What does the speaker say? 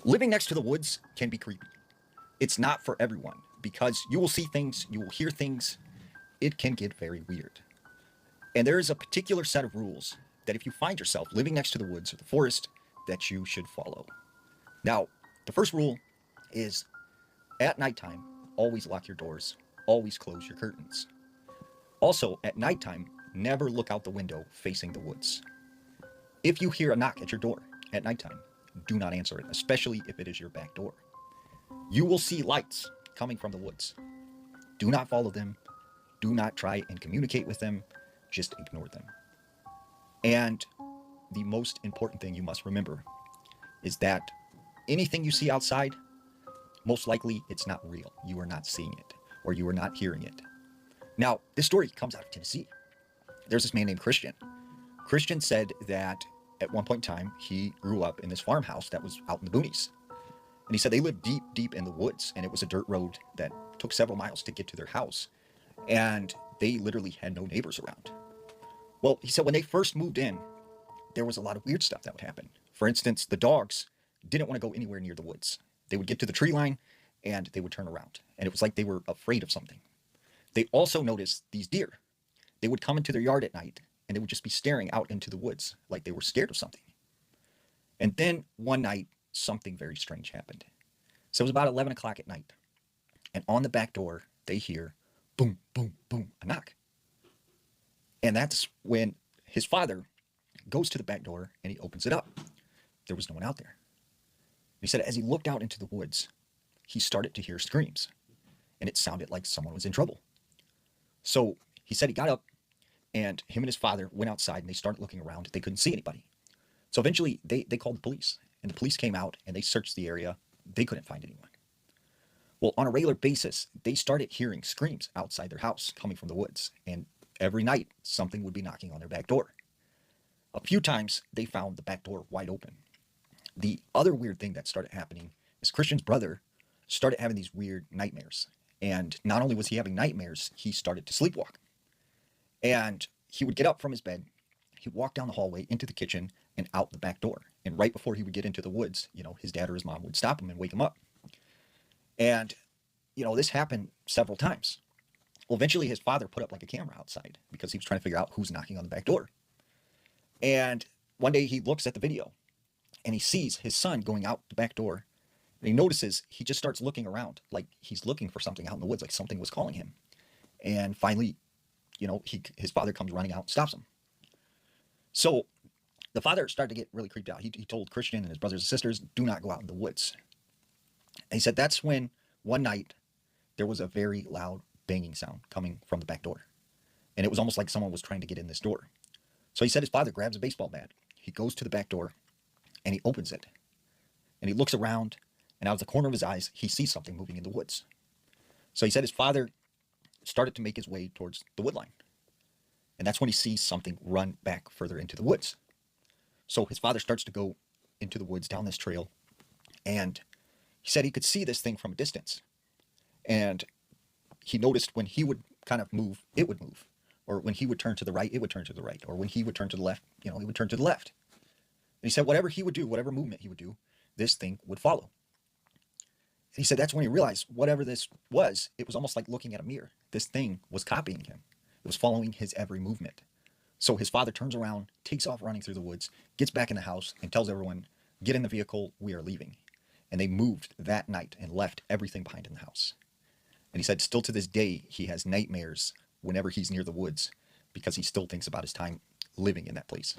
Living next to the woods can be creepy. It's not for everyone because you will see things, you will hear things. It can get very weird. And there is a particular set of rules that if you find yourself living next to the woods or the forest, that you should follow. Now, the first rule is at nighttime, always lock your doors, always close your curtains. Also, at nighttime, never look out the window facing the woods. If you hear a knock at your door at nighttime, do not answer it, especially if it is your back door. You will see lights coming from the woods. Do not follow them. Do not try and communicate with them. Just ignore them. And the most important thing you must remember is that anything you see outside, most likely it's not real. You are not seeing it or you are not hearing it. Now, this story comes out of Tennessee. There's this man named Christian. Christian said that at one point in time, he grew up in this farmhouse that was out in the boonies. And he said they lived deep, deep in the woods, and it was a dirt road that took several miles to get to their house. And they literally had no neighbors around. Well, he said when they first moved in, there was a lot of weird stuff that would happen. For instance, the dogs didn't want to go anywhere near the woods. They would get to the tree line and they would turn around. And it was like they were afraid of something. They also noticed these deer. They would come into their yard at night and they would just be staring out into the woods like they were scared of something. And then one night, something very strange happened. So it was about 11 o'clock at night. And on the back door, they hear boom, boom, boom, a knock. And that's when his father goes to the back door and he opens it up. There was no one out there. He said as he looked out into the woods, he started to hear screams. And it sounded like someone was in trouble. So he said he got up and him and his father went outside and they started looking around. They couldn't see anybody. So eventually they called the police. And the police came out and they searched the area. They couldn't find anyone. Well, on a regular basis, they started hearing screams outside their house coming from the woods. And every night, something would be knocking on their back door. A few times, they found the back door wide open. The other weird thing that started happening is Christian's brother started having these weird nightmares. And not only was he having nightmares, he started to sleepwalk. And he would get up from his bed, he'd walk down the hallway into the kitchen and out the back door. And right before he would get into the woods, his dad or his mom would stop him and wake him up. And, this happened several times. Well, eventually his father put up like a camera outside because he was trying to figure out who's knocking on the back door. And one day he looks at the video and he sees his son going out the back door. And he notices he just starts looking around like he's looking for something out in the woods, like something was calling him. And finally, his father comes running out and stops him. So the father started to get really creeped out. He told Christian and his brothers and sisters, do not go out in the woods. And he said that's when one night there was a very loud banging sound coming from the back door. And it was almost like someone was trying to get in this door. So he said his father grabs a baseball bat. He goes to the back door and he opens it. And he looks around and out of the corner of his eyes, he sees something moving in the woods. So he said his father started to make his way towards the wood line. And that's when he sees something run back further into the woods. So his father starts to go into the woods down this trail. And he said he could see this thing from a distance. And he noticed when he would kind of move, it would move. Or when he would turn to the right, it would turn to the right. Or when he would turn to the left, it would turn to the left. And he said whatever he would do, whatever movement he would do, this thing would follow. And he said that's when he realized whatever this was, it was almost like looking at a mirror. This thing was copying him. It was following his every movement. So his father turns around, takes off running through the woods, gets back in the house, and tells everyone, get in the vehicle, we are leaving. And they moved that night and left everything behind in the house. And he said still to this day, he has nightmares whenever he's near the woods because he still thinks about his time living in that place.